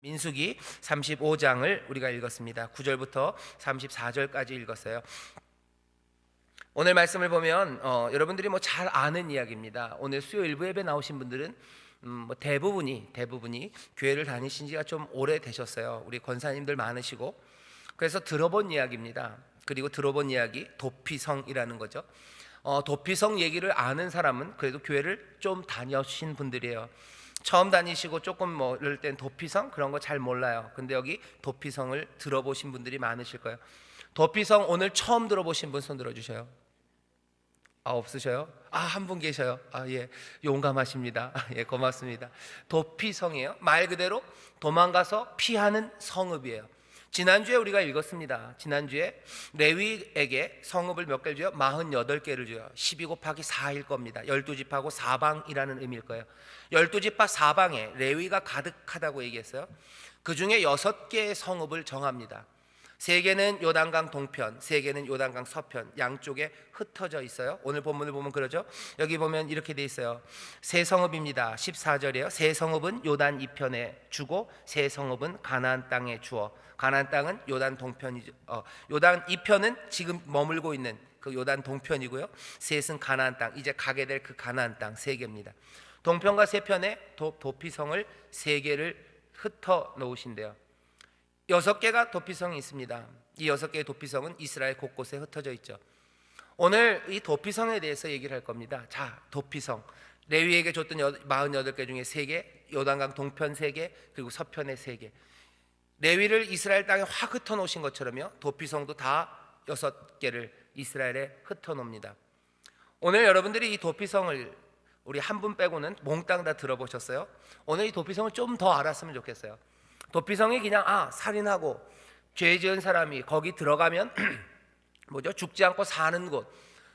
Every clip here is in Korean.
민수기 35장을 우리가 읽었습니다. 9절부터 34절까지 읽었어요. 오늘 말씀을 보면 여러분들이 뭐 잘 아는 이야기입니다. 오늘 수요 일부 예배 나오신 분들은 뭐 대부분이 교회를 다니신 지가 좀 오래 되셨어요. 우리 권사님들 많으시고, 그래서 들어본 이야기입니다. 그리고 들어본 이야기 도피성이라는 거죠. 도피성 얘기를 아는 사람은 그래도 교회를 좀 다녀신 분들이에요. 처음 다니시고 조금 뭐 이럴 땐 도피성 그런 거 잘 몰라요. 근데 여기 도피성을 들어보신 분들이 많으실 거예요. 도피성 오늘 처음 들어보신 분 손 들어주셔요. 없으셔요? 한 분 계셔요. 예, 용감하십니다. 예, 고맙습니다. 도피성이에요. 말 그대로 도망가서 피하는 성읍이에요. 지난주에 우리가 읽었습니다. 지난주에 레위에게 성읍을 몇 개를 줘요? 48개를 줘요. 12 곱하기 4일 겁니다. 12집하고 사방이라는 의미일 거예요. 12집과 사방에 레위가 가득하다고 얘기했어요. 그 중에 6개의 성읍을 정합니다. 3개는 요단강 동편, 3개는 요단강 서편, 양쪽에 흩어져 있어요. 오늘 본문을 보면 그러죠. 여기 보면 이렇게 돼 있어요. 세 성읍입니다. 14절이에요. 세 성읍은 요단 이편에 주고 세 성읍은 가나안 땅에 주어. 가나안 땅은 요단 동편이죠. 요단 이편은 지금 머물고 있는 그 요단 동편이고요. 셋은 가나안 땅, 이제 가게 될 그 가나안 땅 3개입니다. 동편과 세편에 도피성을 3개를 흩어 놓으신대요. 6개가 도피성이 있습니다. 이 6개의 도피성은 이스라엘 곳곳에 흩어져 있죠. 오늘 이 도피성에 대해서 얘기를 할 겁니다. 자, 도피성 레위에게 줬던 48개 중에 3개, 요단강 동편 3개, 그리고 서편에 3개. 레위를 이스라엘 땅에 확 흩어 놓으신 것처럼요, 도피성도 다 6개를 이스라엘에 흩어 놓습니다. 오늘 여러분들이 이 도피성을 우리 한 분 빼고는 몽땅 다 들어보셨어요. 오늘 이 도피성을 좀 더 알았으면 좋겠어요. 도피성이 그냥 살인하고 죄 지은 사람이 거기 들어가면 뭐죠? 죽지 않고 사는 곳.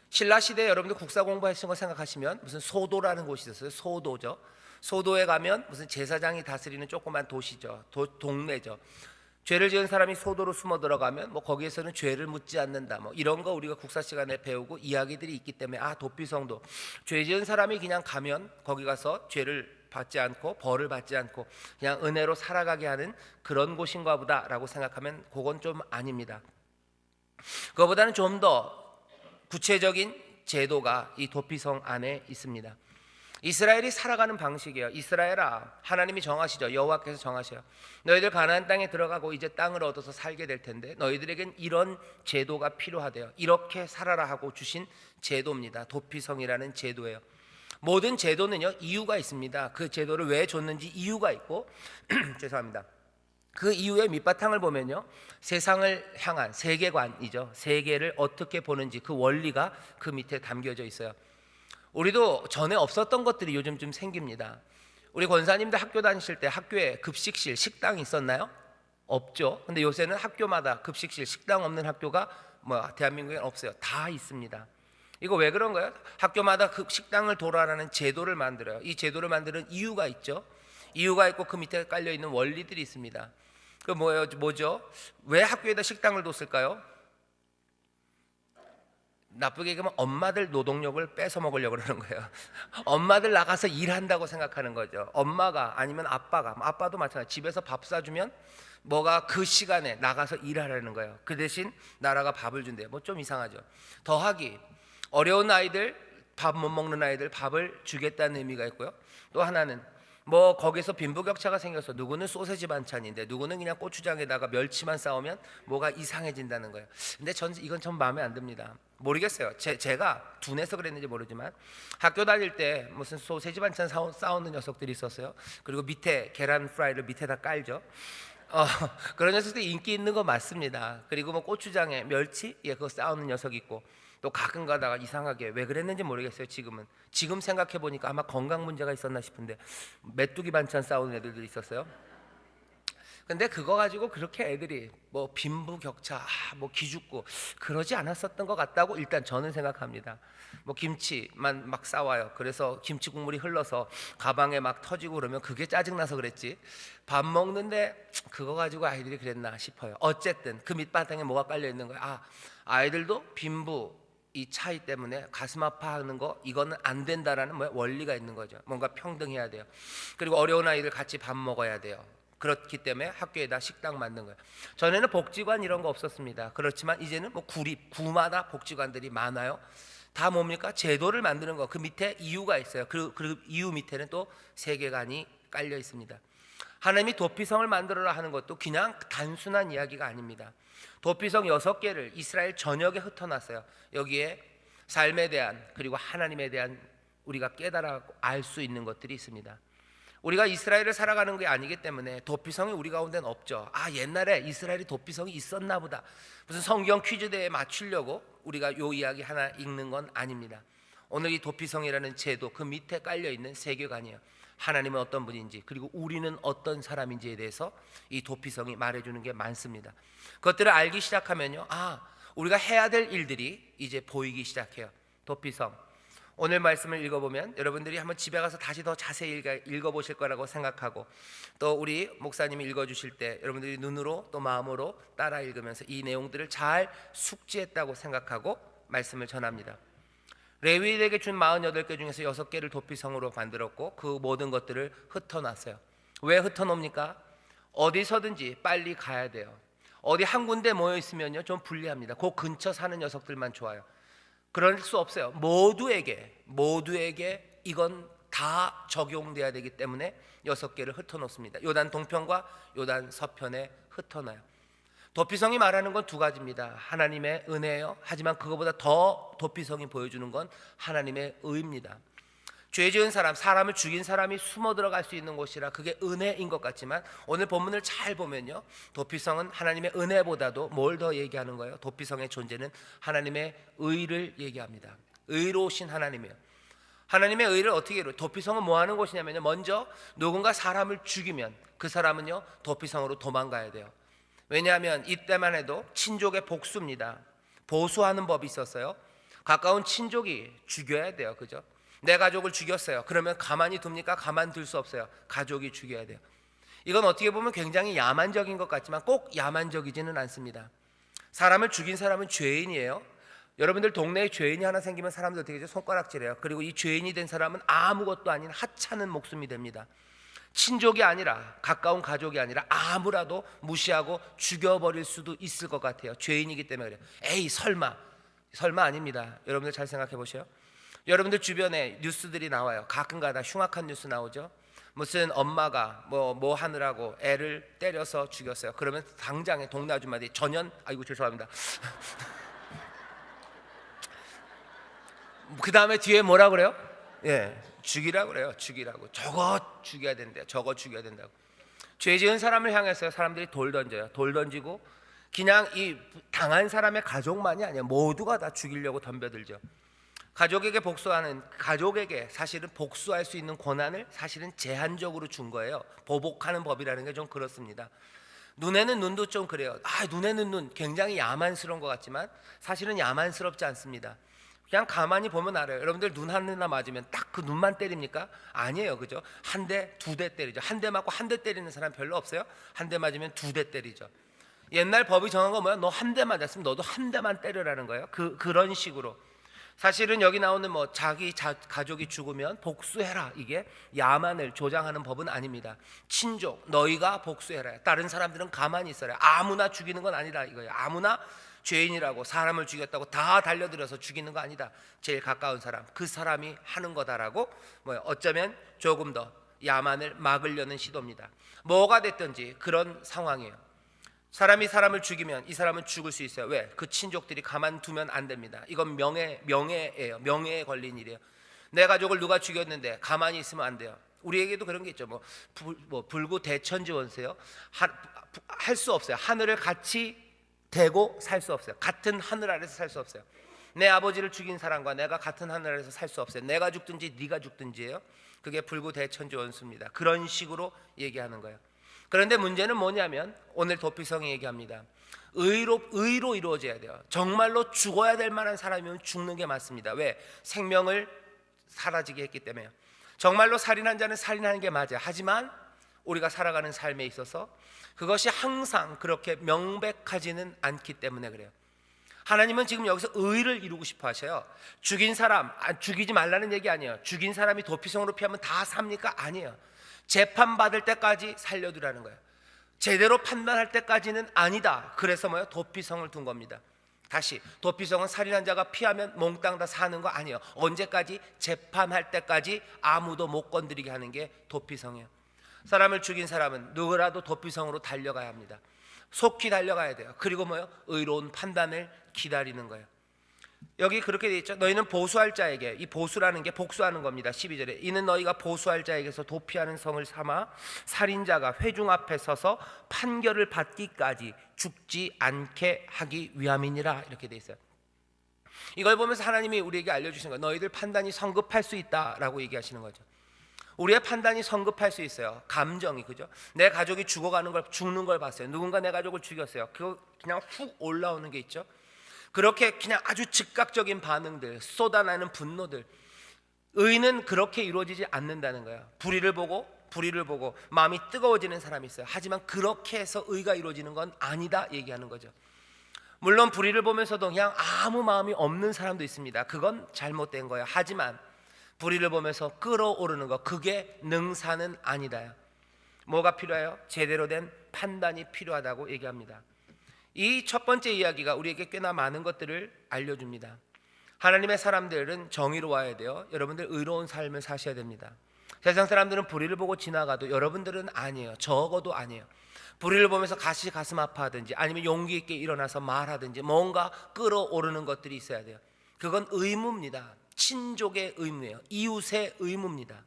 신라 시대에 여러분들 국사 공부하신 거 생각하시면 무슨 소도라는 곳이 있었어요. 소도죠. 소도에 가면 무슨 제사장이 다스리는 조그만 도시죠. 동네죠. 죄를 지은 사람이 소도로 숨어 들어가면 뭐 거기에서는 죄를 묻지 않는다, 뭐 이런 거 우리가 국사 시간에 배우고 이야기들이 있기 때문에 도피성도 죄 지은 사람이 그냥 가면 거기 가서 죄를 받지 않고 벌을 받지 않고 그냥 은혜로 살아가게 하는 그런 곳인가 보다라고 생각하면 그건 좀 아닙니다. 그거보다는 좀 더 구체적인 제도가 이 도피성 안에 있습니다. 이스라엘이 살아가는 방식이에요. 이스라엘아, 하나님이 정하시죠. 여호와께서 정하셔요. 너희들 가나안 땅에 들어가고 이제 땅을 얻어서 살게 될 텐데 너희들에겐 이런 제도가 필요하대요. 이렇게 살아라 하고 주신 제도입니다. 도피성이라는 제도예요. 모든 제도는요 이유가 있습니다. 그 제도를 왜 줬는지 이유가 있고 죄송합니다. 그 이유의 밑바탕을 보면요, 세상을 향한 세계관이죠. 세계를 어떻게 보는지 그 원리가 그 밑에 담겨져 있어요. 우리도 전에 없었던 것들이 요즘 좀 생깁니다. 우리 권사님들 학교 다니실 때 학교에 급식실, 식당이 있었나요? 없죠. 근데 요새는 학교마다 급식실, 식당 없는 학교가 대한민국엔 없어요. 다 있습니다. 이거 왜 그런 거예요? 학교마다 그 식당을 돌아라는 제도를 만들어요. 이 제도를 만드는 이유가 있죠. 이유가 있고 그 밑에 깔려 있는 원리들이 있습니다. 그 뭐죠? 왜 학교에다 식당을 뒀을까요? 나쁘게 얘기하면 엄마들 노동력을 뺏어 먹으려고 그러는 거예요. 엄마들 나가서 일한다고 생각하는 거죠. 엄마가 아니면 아빠도 마찬가지. 집에서 밥 사주면 뭐가 그 시간에 나가서 일하라는 거예요. 그 대신 나라가 밥을 준대요. 뭐 좀 이상하죠. 더하기 어려운 아이들, 밥 못 먹는 아이들 밥을 주겠다는 의미가 있고요. 또 하나는 뭐 거기서 빈부격차가 생겨서 누구는 소세지 반찬인데 누구는 그냥 고추장에다가 멸치만 싸우면 뭐가 이상해진다는 거예요. 근데 이건 전 마음에 안 듭니다. 모르겠어요. 제가 둔해서 그랬는지 모르지만 학교 다닐 때 무슨 소세지 반찬 싸우는 녀석들이 있었어요. 그리고 밑에 계란 프라이를 밑에다 깔죠. 그런 녀석들이 인기 있는 거 맞습니다. 그리고 뭐 고추장에 멸치, 그거 싸우는 녀석 있고, 또 가끔 가다가 이상하게 왜 그랬는지 모르겠어요. 지금 생각해 보니까 아마 건강 문제가 있었나 싶은데 메뚜기 반찬 싸우는 애들도 있었어요. 근데 그거 가지고 그렇게 애들이 뭐 빈부격차, 뭐 기죽고 그러지 않았었던 것 같다고 일단 저는 생각합니다. 뭐 김치만 막 싸와요. 그래서 김치 국물이 흘러서 가방에 막 터지고 그러면 그게 짜증나서 그랬지, 밥 먹는데 그거 가지고 아이들이 그랬나 싶어요. 어쨌든 그 밑바탕에 뭐가 깔려 있는 거야. 아이들도 빈부 이 차이 때문에 가슴 아파하는 거, 이거는 안 된다라는 원리가 있는 거죠. 뭔가 평등해야 돼요. 그리고 어려운 아이들 같이 밥 먹어야 돼요. 그렇기 때문에 학교에다 식당 만든 거예요. 전에는 복지관 이런 거 없었습니다. 그렇지만 이제는 뭐 구마다 복지관들이 많아요. 다 뭡니까? 제도를 만드는 거. 그 밑에 이유가 있어요. 그 이유 밑에는 또 세계관이 깔려 있습니다. 하나님이 도피성을 만들어라 하는 것도 그냥 단순한 이야기가 아닙니다. 도피성 6개를 이스라엘 전역에 흩어놨어요. 여기에 삶에 대한 그리고 하나님에 대한 우리가 깨달아 알 수 있는 것들이 있습니다. 우리가 이스라엘을 살아가는 게 아니기 때문에 도피성이 우리 가운데는 없죠. 옛날에 이스라엘이 도피성이 있었나 보다. 무슨 성경 퀴즈 대회에 맞추려고 우리가 요 이야기 하나 읽는 건 아닙니다. 오늘 이 도피성이라는 제도 그 밑에 깔려있는 세계관이에요. 하나님은 어떤 분인지 그리고 우리는 어떤 사람인지에 대해서 이 도피성이 말해주는 게 많습니다. 그것들을 알기 시작하면요, 우리가 해야 될 일들이 이제 보이기 시작해요. 도피성, 오늘 말씀을 읽어보면 여러분들이 한번 집에 가서 다시 더 자세히 읽어보실 거라고 생각하고, 또 우리 목사님이 읽어주실 때 여러분들이 눈으로 또 마음으로 따라 읽으면서 이 내용들을 잘 숙지했다고 생각하고 말씀을 전합니다. 레위인에게 준 48개 중에서 6개를 도피성으로 만들었고 그 모든 것들을 흩어놨어요. 왜 흩어놓습니까? 어디서든지 빨리 가야 돼요. 어디 한 군데 모여 있으면요 좀 불리합니다. 그 근처 사는 녀석들만 좋아요. 그럴 수 없어요. 모두에게 이건 다 적용돼야 되기 때문에 6개를 흩어놓습니다. 요단 동편과 요단 서편에 흩어놔요. 도피성이 말하는 건 2가지입니다. 하나님의 은혜예요. 하지만 그거보다 더 도피성이 보여주는 건 하나님의 의입니다. 죄 지은 사람, 사람을 죽인 사람이 숨어 들어갈 수 있는 곳이라 그게 은혜인 것 같지만 오늘 본문을 잘 보면요, 도피성은 하나님의 은혜보다도 뭘 더 얘기하는 거예요? 도피성의 존재는 하나님의 의를 얘기합니다. 의로우신 하나님이에요. 하나님의 의를 어떻게 이루어요? 도피성은 뭐 하는 곳이냐면요, 먼저 누군가 사람을 죽이면 그 사람은요 도피성으로 도망가야 돼요. 왜냐하면 이때만 해도 친족의 복수입니다. 보수하는 법이 있었어요. 가까운 친족이 죽여야 돼요. 그죠? 내 가족을 죽였어요. 그러면 가만히 둡니까? 가만둘 수 없어요. 가족이 죽여야 돼요. 이건 어떻게 보면 굉장히 야만적인 것 같지만 꼭 야만적이지는 않습니다. 사람을 죽인 사람은 죄인이에요. 여러분들 동네에 죄인이 하나 생기면 사람들 어떻게 하죠? 손가락질해요. 그리고 이 죄인이 된 사람은 아무것도 아닌 하찮은 목숨이 됩니다. 친족이 아니라 가까운 가족이 아니라 아무라도 무시하고 죽여버릴 수도 있을 것 같아요. 죄인이기 때문에 그래요. 에이 설마 아닙니다. 여러분들 잘 생각해 보세요. 여러분들 주변에 뉴스들이 나와요. 가끔가다 흉악한 뉴스 나오죠. 무슨 엄마가 뭐 하느라고 애를 때려서 죽였어요. 그러면 당장에 동네 아줌마들이 아이고 죄송합니다. 그 다음에 뒤에 뭐라 그래요? 죽이라고 그래요. 죽이라고. 저거 죽여야 된대요. 저거 죽여야 된다고. 죄 지은 사람을 향해서 사람들이 돌 던져요. 돌 던지고 그냥 이 당한 사람의 가족만이 아니라 모두가 다 죽이려고 덤벼들죠. 가족에게 사실은 복수할 수 있는 권한을 사실은 제한적으로 준 거예요. 보복하는 법이라는 게 좀 그렇습니다. 눈에는 눈도 좀 그래요. 눈에는 눈 굉장히 야만스러운 것 같지만 사실은 야만스럽지 않습니다. 그냥 가만히 보면 알아요. 여러분들 눈 하나 맞으면 딱 그 눈만 때립니까? 아니에요. 그죠? 한 대, 2대 때리죠. 한 대 맞고 한 대 때리는 사람 별로 없어요. 한 대 맞으면 2대 때리죠. 옛날 법이 정한 거 뭐야? 너 한 대 맞았으면 너도 한 대만 때려라는 거예요. 그런 식으로. 사실은 여기 나오는 자기 가족이 죽으면 복수해라, 이게 야만을 조장하는 법은 아닙니다. 친족 너희가 복수해라. 다른 사람들은 가만히 있어라. 아무나 죽이는 건 아니다 이거예요. 아무나 죄인이라고 사람을 죽였다고 다 달려들어서 죽이는 거 아니다. 제일 가까운 사람, 그 사람이 하는 거다라고 어쩌면 조금 더 야만을 막으려는 시도입니다. 뭐가 됐든지 그런 상황이에요. 사람이 사람을 죽이면 이 사람은 죽을 수 있어요. 왜? 그 친족들이 가만두면 안 됩니다. 이건 명예예요. 명예에 걸린 일이에요. 내 가족을 누가 죽였는데 가만히 있으면 안 돼요. 우리에게도 그런 게 있죠. 불구 대천지 원세요. 할 수 없어요. 하늘을 같이 대고 살 수 없어요. 같은 하늘 아래서 살 수 없어요. 내 아버지를 죽인 사람과 내가 같은 하늘 아래서 살 수 없어요. 내가 죽든지 네가 죽든지예요. 그게 불구 대천지 원수입니다. 그런 식으로 얘기하는 거예요. 그런데 문제는 뭐냐면 오늘 도피성이 얘기합니다. 의로 이루어져야 돼요. 정말로 죽어야 될 만한 사람이면 죽는 게 맞습니다. 왜? 생명을 사라지게 했기 때문에요. 정말로 살인한 자는 살인하는 게 맞아요. 하지만 우리가 살아가는 삶에 있어서 그것이 항상 그렇게 명백하지는 않기 때문에 그래요. 하나님은 지금 여기서 의를 이루고 싶어 하셔요. 죽인 사람 죽이지 말라는 얘기 아니에요. 죽인 사람이 도피성으로 피하면 다 삽니까? 아니에요. 재판받을 때까지 살려두라는 거예요. 제대로 판단할 때까지는 아니다. 그래서 뭐요? 도피성을 둔 겁니다. 다시, 도피성은 살인한 자가 피하면 몽땅 다 사는 거 아니에요. 언제까지? 재판할 때까지 아무도 못 건드리게 하는 게 도피성이에요. 사람을 죽인 사람은 누구라도 도피성으로 달려가야 합니다. 속히 달려가야 돼요. 그리고 뭐요? 의로운 판단을 기다리는 거예요. 여기 그렇게 돼 있죠. 너희는 보수할 자에게, 이 보수라는 게 복수하는 겁니다. 12절에 이는 너희가 보수할 자에게서 도피하는 성을 삼아 살인자가 회중 앞에 서서 판결을 받기까지 죽지 않게 하기 위함이니라. 이렇게 돼 있어요. 이걸 보면서 하나님이 우리에게 알려주시는 거예요. 너희들 판단이 성급할 수 있다라고 얘기하시는 거죠. 우리의 판단이 성급할 수 있어요. 감정이, 그죠? 내 가족이 죽는 걸 봤어요. 누군가 내 가족을 죽였어요. 그거 그냥 훅 올라오는 게 있죠. 그렇게 그냥 아주 즉각적인 반응들, 쏟아나는 분노들, 의는 그렇게 이루어지지 않는다는 거예요. 불의를 보고 마음이 뜨거워지는 사람이 있어요. 하지만 그렇게 해서 의가 이루어지는 건 아니다 얘기하는 거죠. 물론 불의를 보면서도 그냥 아무 마음이 없는 사람도 있습니다. 그건 잘못된 거예요. 하지만 불의를 보면서 끌어오르는 거, 그게 능사는 아니다. 뭐가 필요해요? 제대로 된 판단이 필요하다고 얘기합니다. 이 첫 번째 이야기가 우리에게 꽤나 많은 것들을 알려줍니다. 하나님의 사람들은 정의로워야 돼요. 여러분들 의로운 삶을 사셔야 됩니다. 세상 사람들은 불의를 보고 지나가도 여러분들은 아니에요. 적어도 아니에요. 불의를 보면서 가슴 아파하든지 아니면 용기 있게 일어나서 말하든지 뭔가 끌어오르는 것들이 있어야 돼요. 그건 의무입니다. 친족의 의무예요. 이웃의 의무입니다.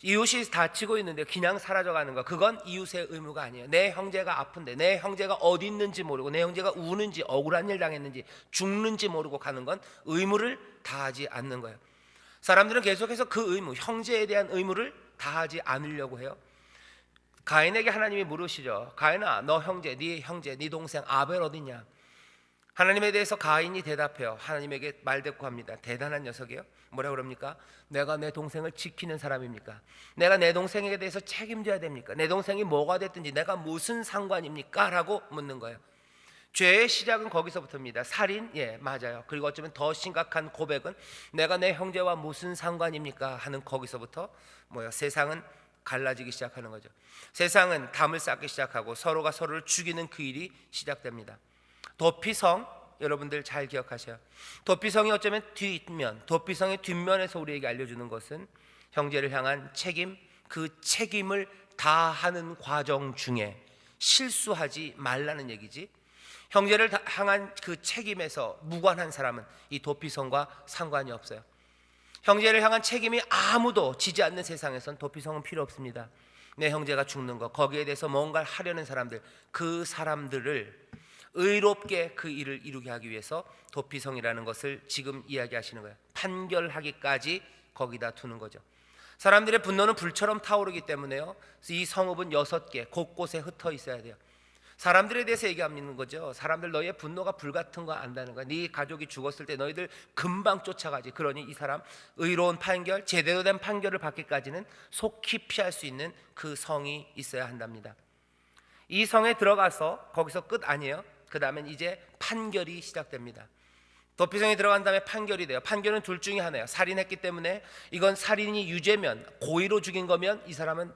이웃이 다치고 있는데 그냥 사라져가는 거, 그건 이웃의 의무가 아니에요. 내 형제가 아픈데, 내 형제가 어디 있는지 모르고, 내 형제가 우는지 억울한 일 당했는지 죽는지 모르고 가는 건 의무를 다하지 않는 거예요. 사람들은 계속해서 그 의무, 형제에 대한 의무를 다하지 않으려고 해요. 가인에게 하나님이 물으시죠. 가인아, 너 형제, 네 동생 아벨 어딨냐? 하나님에 대해서 가인이 대답해요. 하나님에게 말대꾸합니다. 대단한 녀석이에요. 뭐라 그럽니까? 내가 내 동생을 지키는 사람입니까? 내가 내 동생에 대해서 책임져야 됩니까? 내 동생이 뭐가 됐든지 내가 무슨 상관입니까? 라고 묻는 거예요. 죄의 시작은 거기서부터입니다. 살인? 예, 맞아요. 그리고 어쩌면 더 심각한 고백은 내가 내 형제와 무슨 상관입니까? 하는 거기서부터 세상은 갈라지기 시작하는 거죠. 세상은 담을 쌓기 시작하고 서로가 서로를 죽이는 그 일이 시작됩니다. 도피성, 여러분들 잘 기억하셔요. 도피성이 어쩌면 도피성의 뒷면에서 우리에게 알려주는 것은 형제를 향한 책임, 그 책임을 다하는 과정 중에 실수하지 말라는 얘기지. 형제를 향한 그 책임에서 무관한 사람은 이 도피성과 상관이 없어요. 형제를 향한 책임이 아무도 지지 않는 세상에선 도피성은 필요 없습니다. 내 형제가 죽는 거, 거기에 대해서 뭔가를 하려는 사람들, 그 사람들을 의롭게 그 일을 이루게 하기 위해서 도피성이라는 것을 지금 이야기하시는 거예요. 판결하기까지 거기다 두는 거죠. 사람들의 분노는 불처럼 타오르기 때문에요. 이 성읍은 6개 곳곳에 흩어 있어야 돼요. 사람들에 대해서 얘기하는 거죠. 사람들 너희의 분노가 불같은 거 안다는 거야. 네 가족이 죽었을 때 너희들 금방 쫓아가지. 그러니 이 사람 의로운 판결, 제대로 된 판결을 받기까지는 속히 피할 수 있는 그 성이 있어야 한답니다. 이 성에 들어가서 거기서 끝 아니에요. 그 다음엔 이제 판결이 시작됩니다. 도피성에 들어간 다음에 판결이 돼요. 판결은 둘 중에 하나예요. 살인했기 때문에 이건 살인이 유죄면, 고의로 죽인 거면 이 사람은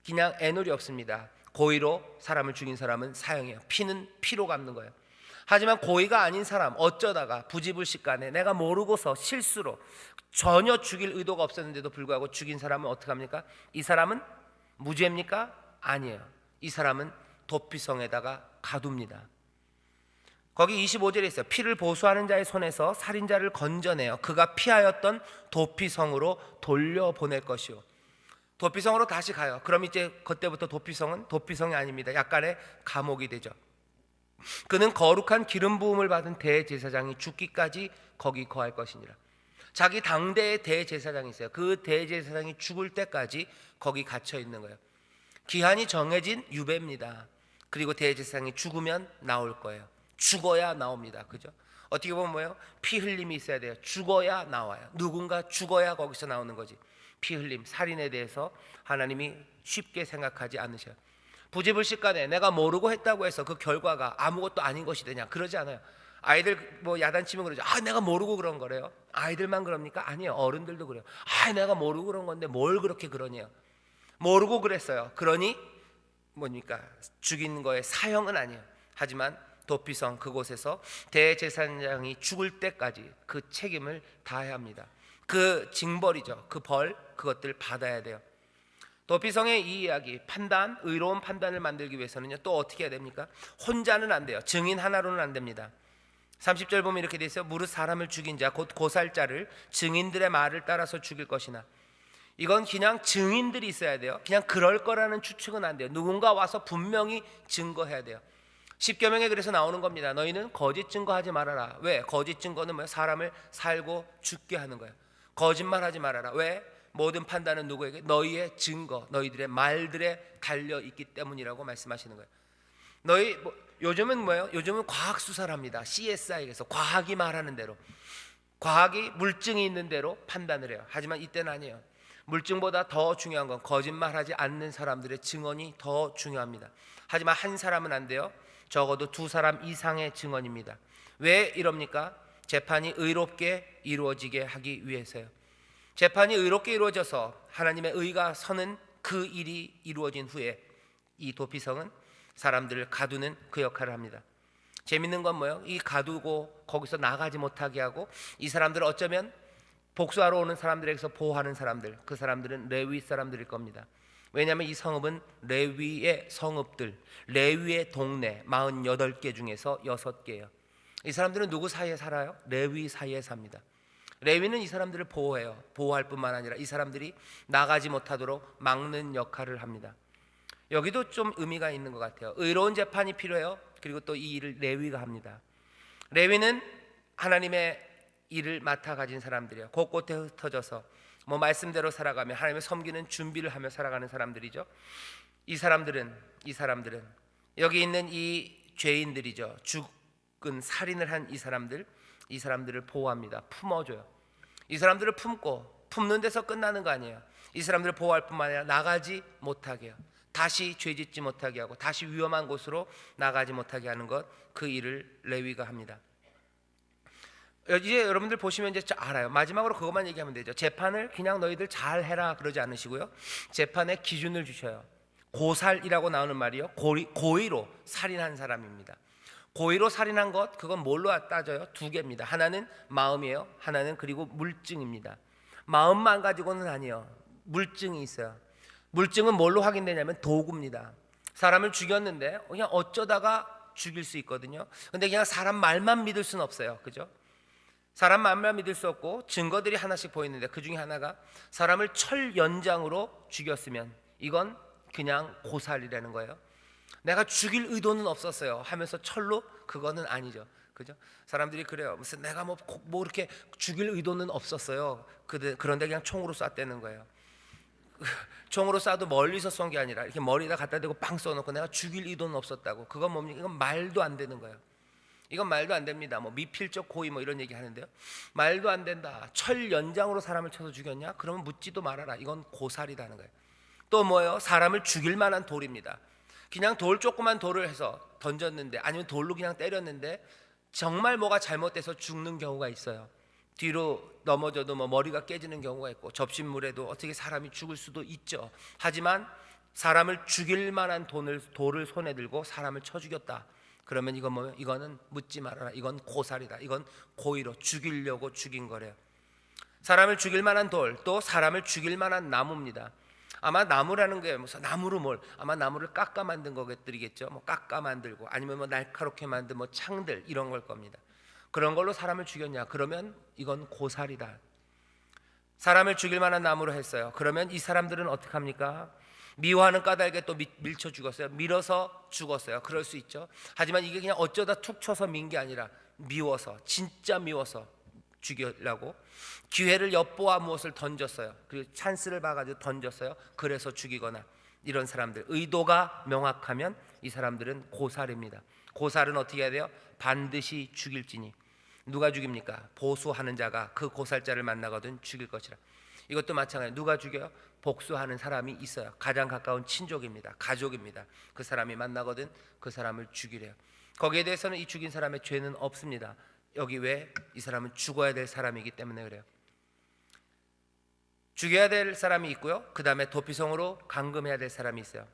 그냥 애놀이 없습니다. 고의로 사람을 죽인 사람은 사형이에요. 피는 피로 갚는 거예요. 하지만 고의가 아닌 사람, 어쩌다가 부지불식간에 내가 모르고서 실수로 전혀 죽일 의도가 없었는데도 불구하고 죽인 사람은 어떻게 합니까? 이 사람은 무죄입니까? 아니에요. 이 사람은 도피성에다가 가둡니다. 거기 25절에 있어요. 피를 보수하는 자의 손에서 살인자를 건져내어 그가 피하였던 도피성으로 돌려보낼 것이요. 도피성으로 다시 가요. 그럼 이제 그때부터 도피성은 도피성이 아닙니다. 약간의 감옥이 되죠. 그는 거룩한 기름 부음을 받은 대제사장이 죽기까지 거기 거할 것이니라. 자기 당대의 대제사장이 있어요. 그 대제사장이 죽을 때까지 거기 갇혀 있는 거예요. 기한이 정해진 유배입니다. 그리고 대제사장이 죽으면 나올 거예요. 죽어야 나옵니다. 그죠? 어떻게 보면 뭐예요? 피 흘림이 있어야 돼요. 죽어야 나와요. 누군가 죽어야 거기서 나오는 거지. 피 흘림, 살인에 대해서 하나님이 쉽게 생각하지 않으셔요. 부지불식간에 내가 모르고 했다고 해서 그 결과가 아무것도 아닌 것이 되냐? 그러지 않아요. 아이들 야단치면 그러죠. 내가 모르고 그런 거래요. 아이들만 그럽니까? 아니에요. 어른들도 그래요. 내가 모르고 그런 건데 뭘 그렇게 그러냐? 모르고 그랬어요. 그러니 뭡니까? 죽인 거에 사형은 아니에요. 하지만 도피성 그곳에서 대제사장이 죽을 때까지 그 책임을 다해야 합니다. 그 징벌이죠. 그 벌, 그것들 받아야 돼요. 도피성의 이 이야기, 판단, 의로운 판단을 만들기 위해서는요, 또 어떻게 해야 됩니까? 혼자는 안 돼요. 증인 하나로는 안 됩니다. 30절 보면 이렇게 돼 있어요. 무릇 사람을 죽인 자 곧 고살자를 증인들의 말을 따라서 죽일 것이나. 이건 그냥 증인들이 있어야 돼요. 그냥 그럴 거라는 추측은 안 돼요. 누군가 와서 분명히 증거해야 돼요. 십계명에 그래서 나오는 겁니다. 너희는 거짓 증거하지 말아라. 왜? 거짓 증거는 뭐예요? 사람을 살고 죽게 하는 거예요. 거짓말하지 말아라. 왜? 모든 판단은 누구에게? 너희의 증거, 너희들의 말들에 달려 있기 때문이라고 말씀하시는 거예요. 너희 요즘은 뭐예요? 요즘은 과학 수사를 합니다. CSI에서 과학이 말하는 대로, 과학이 물증이 있는 대로 판단을 해요. 하지만 이때는 아니에요. 물증보다 더 중요한 건 거짓말하지 않는 사람들의 증언이 더 중요합니다. 하지만 한 사람은 안 돼요. 적어도 두 사람 이상의 증언입니다. 왜 이럽니까? 재판이 의롭게 이루어지게 하기 위해서요. 재판이 의롭게 이루어져서 하나님의 의가 서는 그 일이 이루어진 후에 이 도피성은 사람들을 가두는 그 역할을 합니다. 재밌는 건 뭐예요? 이 가두고 거기서 나가지 못하게 하고 이 사람들을 어쩌면 복수하러 오는 사람들에게서 보호하는 사람들, 그 사람들은 레위 사람들일 겁니다. 왜냐하면 이 성읍은 레위의 성읍들, 레위의 동네 48개 중에서 6개예요. 이 사람들은 누구 사이에 살아요? 레위 사이에 삽니다. 레위는 이 사람들을 보호해요. 보호할 뿐만 아니라 이 사람들이 나가지 못하도록 막는 역할을 합니다. 여기도 좀 의미가 있는 것 같아요. 의로운 재판이 필요해요. 그리고 또 이 일을 레위가 합니다. 레위는 하나님의 일을 맡아 가진 사람들이에요. 곳곳에 흩어져서 말씀대로 살아가며 하나님을 섬기는 준비를 하며 살아가는 사람들이죠. 이 사람들은 여기 있는 이 죄인들이죠. 죽은 살인을 한 이 사람들을 보호합니다. 품어줘요. 이 사람들을 품는 데서 끝나는 거 아니에요. 이 사람들을 보호할 뿐만 아니라 나가지 못하게 해요. 다시 죄짓지 못하게 하고 다시 위험한 곳으로 나가지 못하게 하는 것, 그 일을 레위가 합니다. 이제 여러분들 보시면 이제 알아요. 마지막으로 그것만 얘기하면 되죠. 재판을 그냥 너희들 잘 해라 그러지 않으시고요, 재판의 기준을 주셔요. 고살이라고 나오는 말이요, 고의로 살인한 사람입니다. 고의로 살인한 것, 그건 뭘로 따져요? 두 개입니다. 하나는 마음이에요. 하나는 그리고 물증입니다. 마음만 가지고는 아니에요. 물증이 있어요. 물증은 뭘로 확인되냐면 도구입니다. 사람을 죽였는데 그냥 어쩌다가 죽일 수 있거든요. 근데 그냥 사람 말만 믿을 수는 없어요. 그죠? 사람 말만 믿을 수 없고 증거들이 하나씩 보이는데 그 중에 하나가 사람을 철 연장으로 죽였으면 이건 그냥 고살이라는 거예요. 내가 죽일 의도는 없었어요 하면서 철로, 그거는 아니죠. 그죠? 사람들이 그래요. 무슨 내가 뭐 이렇게 죽일 의도는 없었어요. 그런데 그냥 총으로 쐈다는 거예요. 총으로 쏴도 멀리서 쏜 게 아니라 이렇게 머리에다 갖다 대고 빵 쏘놓고 내가 죽일 의도는 없었다고. 그건 뭡니까? 이건 말도 안 되는 거예요. 이건 말도 안 됩니다. 미필적 고의 이런 얘기 하는데요, 말도 안 된다. 철 연장으로 사람을 쳐서 죽였냐? 그러면 묻지도 말아라. 이건 고살이라는 거예요. 또 뭐예요? 사람을 죽일 만한 돌입니다. 그냥 조그만 돌을 해서 던졌는데, 아니면 돌로 그냥 때렸는데 정말 뭐가 잘못돼서 죽는 경우가 있어요. 뒤로 넘어져도 머리가 깨지는 경우가 있고 접신물에도 어떻게 사람이 죽을 수도 있죠. 하지만 사람을 죽일 만한 돌을 손에 들고 사람을 쳐 죽였다. 그러면 이거는 묻지 말아라. 이건 고살이다. 이건 고의로 죽이려고 죽인 거래요. 사람을 죽일 만한 돌, 또 사람을 죽일 만한 나무입니다. 아마 나무라는 게 무슨 나무로 아마 나무를 깎아 만든 것들이겠죠. 깎아 만들고 아니면 날카롭게 만든 창들 이런 걸 겁니다. 그런 걸로 사람을 죽였냐? 그러면 이건 고살이다. 사람을 죽일 만한 나무로 했어요. 그러면 이 사람들은 어떻게 합니까? 미워하는 까닭에 또 밀쳐 죽었어요. 밀어서 죽었어요. 그럴 수 있죠. 하지만 이게 그냥 어쩌다 툭 쳐서 민 게 아니라 미워서, 진짜 미워서 죽이려고 기회를 엿보아 무엇을 던졌어요. 그리고 찬스를 봐가지고 던졌어요. 그래서 죽이거나, 이런 사람들 의도가 명확하면 이 사람들은 고살입니다. 고살은 어떻게 해야 돼요? 반드시 죽일지니. 누가 죽입니까? 보수하는 자가 그 고살자를 만나거든 죽일 것이라. 이것도 마찬가지예요. 누가 죽여요? 복수하는 사람이 있어요. 가장 가까운 친족입니다. 가족입니다. 그 사람이 만나거든 그 사람을 죽이래요. 거기에 대해서는 이 죽인 사람의 죄는 없습니다. 여기 왜? 이 사람은 죽어야 될 사람이기 때문에 그래요. 죽여야 될 사람이 있고요, 그 다음에 도피성으로 감금해야 될 사람이 있어요.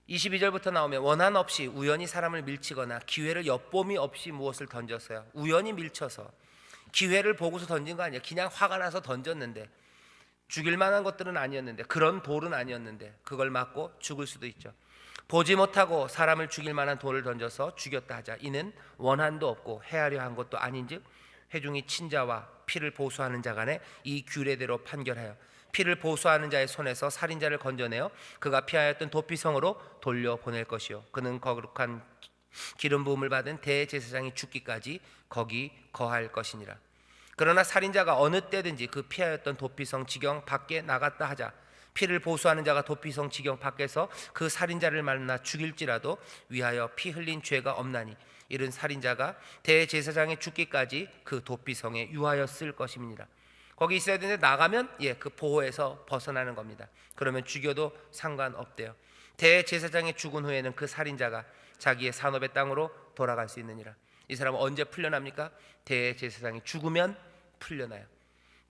22절부터 나오면 원한 없이 우연히 사람을 밀치거나 기회를 엿봄이 없이 무엇을 던졌어요. 우연히 밀쳐서 기회를 보고서 던진 거 아니에요. 그냥 화가 나서 던졌는데 죽일 만한 것들은 아니었는데, 그런 돌은 아니었는데 그걸 맞고 죽을 수도 있죠. 보지 못하고 사람을 죽일 만한 돌을 던져서 죽였다 하자. 이는 원한도 없고 해하려 한 것도 아닌즉 회중이 친자와 피를 보수하는 자 간에 이 규례대로 판결하여 피를 보수하는 자의 손에서 살인자를 건져내어 그가 피하였던 도피성으로 돌려보낼 것이요 그는 거룩한 기름 부음을 받은 대제사장이 죽기까지 거기 거할 것이니라. 그러나 살인자가 어느 때든지 그 피하였던 도피성 지경 밖에 나갔다 하자 피를 보수하는 자가 도피성 지경 밖에서 그 살인자를 만나 죽일지라도 위하여 피 흘린 죄가 없나니 이른 살인자가 대제사장의 죽기까지 그 도피성에 유하였을 것입니다. 거기 있어야 되는데 나가면 그 보호에서 벗어나는 겁니다. 그러면 죽여도 상관없대요. 대제사장의 죽은 후에는 그 살인자가 자기의 산업의 땅으로 돌아갈 수 있느니라. 이 사람은 언제 풀려납니까? 대제사장이 죽으면 풀려나요.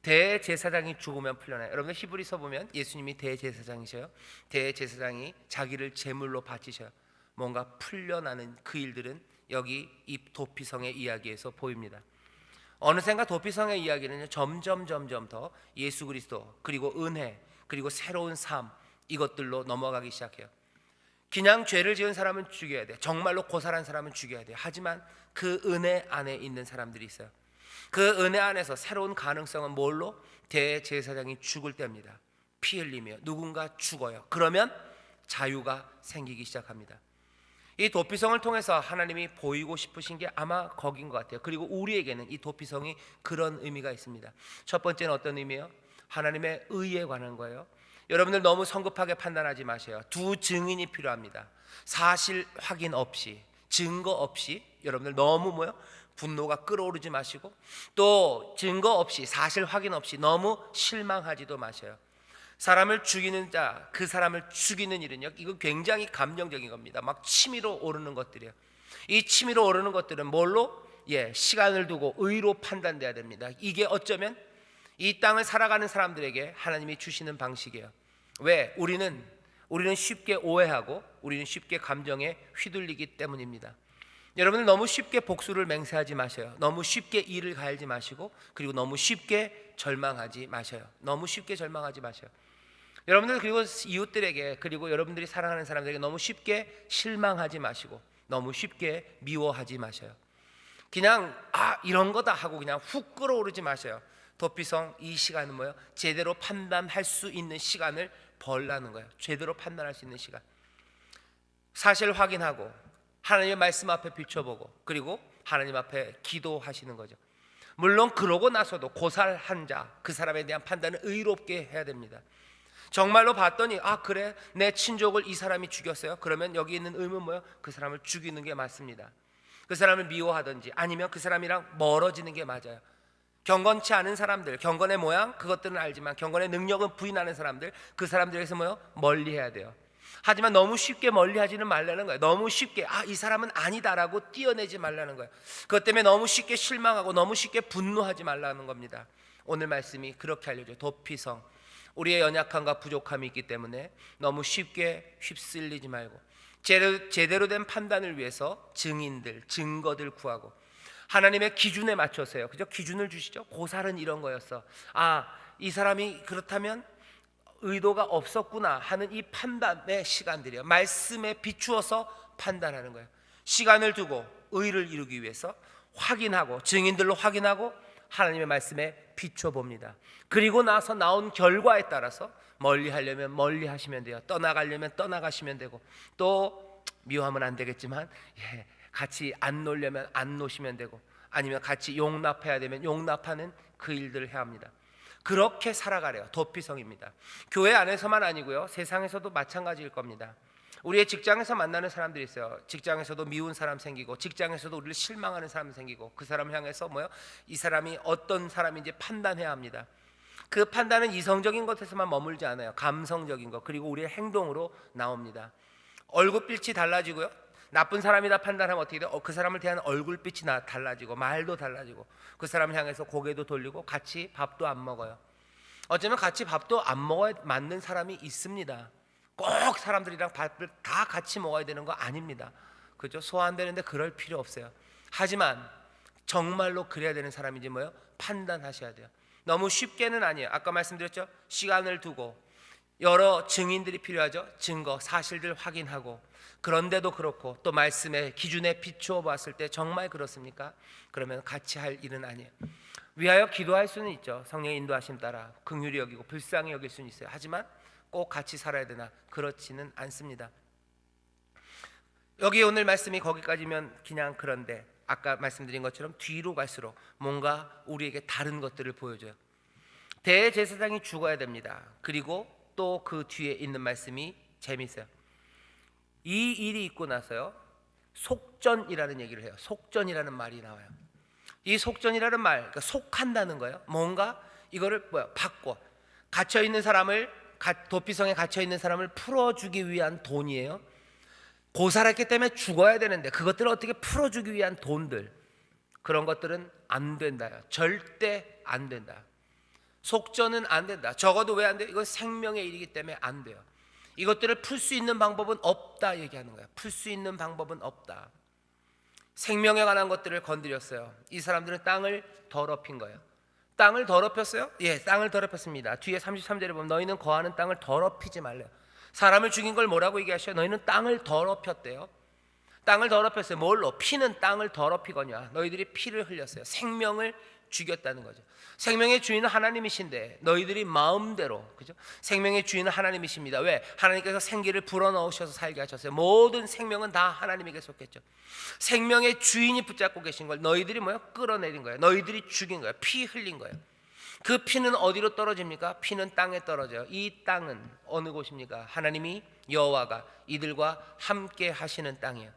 대제사장이 죽으면 풀려나요. 여러분들 히브리서 보면 예수님이 대제사장이셔요. 대제사장이 자기를 제물로 바치셔요. 뭔가 풀려나는 그 일들은 여기 이 도피성의 이야기에서 보입니다. 어느샌가 도피성의 이야기는 점점 더 예수 그리스도 그리고 은혜 그리고 새로운 삶 이것들로 넘어가기 시작해요. 그냥 죄를 지은 사람은 죽여야 돼. 정말로 고살한 사람은 죽여야 돼. 하지만 그 은혜 안에 있는 사람들이 있어요. 그 은혜 안에서 새로운 가능성은 뭘로? 대제사장이 죽을 때입니다. 피 흘리며 누군가 죽어요. 그러면 자유가 생기기 시작합니다. 이 도피성을 통해서 하나님이 보이고 싶으신 게 아마 거긴 것 같아요. 그리고 우리에게는 이 도피성이 그런 의미가 있습니다. 첫 번째는 어떤 의미예요? 하나님의 의에 관한 거예요. 여러분들 너무 성급하게 판단하지 마세요. 두 증인이 필요합니다. 사실 확인 없이, 증거 없이 여러분들 너무 분노가 끌어오르지 마시고, 또 증거 없이 사실 확인 없이 너무 실망하지도 마셔요. 사람을 죽이는 자, 그 사람을 죽이는 일은요, 이거 굉장히 감정적인 겁니다. 막 치밀어 오르는 것들이에요. 이 치밀어 오르는 것들은 뭘로? 시간을 두고 의로 판단돼야 됩니다. 이게 어쩌면 이 땅을 살아가는 사람들에게 하나님이 주시는 방식이에요. 왜? 우리는 쉽게 오해하고 우리는 쉽게 감정에 휘둘리기 때문입니다. 여러분들 너무 쉽게 복수를 맹세하지 마셔요. 너무 쉽게 이를 가열지 마시고, 그리고 너무 쉽게 절망하지 마셔요. 너무 쉽게 절망하지 마셔요. 여러분들 그리고 이웃들에게, 그리고 여러분들이 사랑하는 사람들에게 너무 쉽게 실망하지 마시고 너무 쉽게 미워하지 마셔요. 그냥 이런 거다 하고 그냥 훅 끌어오르지 마셔요. 도피성 이 시간은 뭐예요? 제대로 판단할 수 있는 시간을 벌라는 거예요. 제대로 판단할 수 있는 시간. 사실 확인하고 하나님의 말씀 앞에 비춰보고 그리고 하나님 앞에 기도하시는 거죠. 물론 그러고 나서도 고살한 자, 그 사람에 대한 판단은 의롭게 해야 됩니다. 정말로 봤더니 그래 내 친족을 이 사람이 죽였어요. 그러면 여기 있는 의무는 뭐예요? 그 사람을 죽이는 게 맞습니다. 그 사람을 미워하든지 아니면 그 사람이랑 멀어지는 게 맞아요. 경건치 않은 사람들, 경건의 모양 그것들은 알지만 경건의 능력은 부인하는 사람들, 그 사람들에게서 멀리해야 돼요. 하지만 너무 쉽게 멀리하지는 말라는 거예요. 너무 쉽게 이 사람은 아니다라고 띄어내지 말라는 거예요. 그것 때문에 너무 쉽게 실망하고 너무 쉽게 분노하지 말라는 겁니다. 오늘 말씀이 그렇게 알려줘요. 도피성, 우리의 연약함과 부족함이 있기 때문에 너무 쉽게 휩쓸리지 말고 제대로 된 판단을 위해서 증인들, 증거들 구하고 하나님의 기준에 맞춰서요. 그죠? 기준을 주시죠. 고살은 이런 거였어. 이 사람이 그렇다면 의도가 없었구나 하는 이 판단의 시간들이요. 말씀에 비추어서 판단하는 거예요. 시간을 두고 의를 이루기 위해서 확인하고 증인들로 확인하고 하나님의 말씀에 비춰봅니다. 그리고 나서 나온 결과에 따라서 멀리 하려면 멀리 하시면 돼요. 떠나가려면 떠나가시면 되고, 또 미워하면 안 되겠지만 같이 안 놀려면 안 노시면 되고, 아니면 같이 용납해야 되면 용납하는 그 일들을 해야 합니다. 그렇게 살아가래요. 도피성입니다. 교회 안에서만 아니고요, 세상에서도 마찬가지일 겁니다. 우리의 직장에서 만나는 사람들이 있어요. 직장에서도 미운 사람 생기고, 직장에서도 우리를 실망하는 사람 생기고, 그 사람을 향해서 이 사람이 어떤 사람인지 판단해야 합니다. 그 판단은 이성적인 것에서만 머물지 않아요. 감성적인 것, 그리고 우리의 행동으로 나옵니다. 얼굴빛이 달라지고요, 나쁜 사람이다 판단하면 어떻게 돼요? 그 사람을 대한 얼굴빛이 달라지고 말도 달라지고, 그 사람을 향해서 고개도 돌리고 같이 밥도 안 먹어요. 어쩌면 같이 밥도 안 먹어야 맞는 사람이 있습니다. 꼭 사람들이랑 밥을 다 같이 먹어야 되는 거 아닙니다. 그죠? 소화 안 되는데 그럴 필요 없어요. 하지만 정말로 그래야 되는 사람인지 뭐요? 판단하셔야 돼요. 너무 쉽게는 아니에요. 아까 말씀드렸죠? 시간을 두고 여러 증인들이 필요하죠. 증거, 사실들 확인하고. 그런데도 그렇고 또 말씀의 기준에 비추어 봤을 때 정말 그렇습니까? 그러면 같이 할 일은 아니에요. 위하여 기도할 수는 있죠. 성령의 인도하심 따라 긍휼히 여기고 불쌍히 여길 수는 있어요. 하지만 꼭 같이 살아야 되나? 그렇지는 않습니다. 여기 오늘 말씀이 거기까지면 그냥 그런데 아까 말씀드린 것처럼 뒤로 갈수록 뭔가 우리에게 다른 것들을 보여줘요. 대제사장이 죽어야 됩니다. 그리고 또 그 뒤에 있는 말씀이 재미있어요. 이 일이 있고 나서요, 속전이라는 얘기를 해요. 속전이라는 말이 나와요. 이 속전이라는 말, 그러니까 속한다는 거예요. 뭔가 이거를 바꿔 갇혀 있는 사람을, 도피성에 갇혀 있는 사람을 풀어주기 위한 돈이에요. 고살했기 때문에 죽어야 되는데 그것들을 어떻게 풀어주기 위한 돈들, 그런 것들은 안 된다요. 절대 안 된다. 속전은 안 된다. 적어도 왜 안 돼요? 이건 생명의 일이기 때문에 안 돼요. 이것들을 풀 수 있는 방법은 없다 얘기하는 거야. 풀 수 있는 방법은 없다. 생명에 관한 것들을 건드렸어요. 이 사람들은 땅을 더럽힌 거예요. 땅을 더럽혔어요? 예, 땅을 더럽혔습니다. 뒤에 33절에 보면 너희는 거하는 땅을 더럽히지 말래요. 사람을 죽인 걸 뭐라고 얘기하셔요? 너희는 땅을 더럽혔대요. 땅을 더럽혔어요. 뭘로? 피는 땅을 더럽히거냐. 너희들이 피를 흘렸어요. 생명을 죽였다는 거죠. 생명의 주인은 하나님이신데 너희들이 마음대로, 그죠? 생명의 주인은 하나님이십니다. 왜? 하나님께서 생기를 불어넣으셔서 살게 하셨어요. 모든 생명은 다 하나님에게 속했죠. 생명의 주인이 붙잡고 계신 걸 너희들이 끌어내린 거예요. 너희들이 죽인 거예요. 피 흘린 거예요. 그 피는 어디로 떨어집니까? 피는 땅에 떨어져요. 이 땅은 어느 곳입니까? 하나님이 여호와가 이들과 함께 하시는 땅이에요.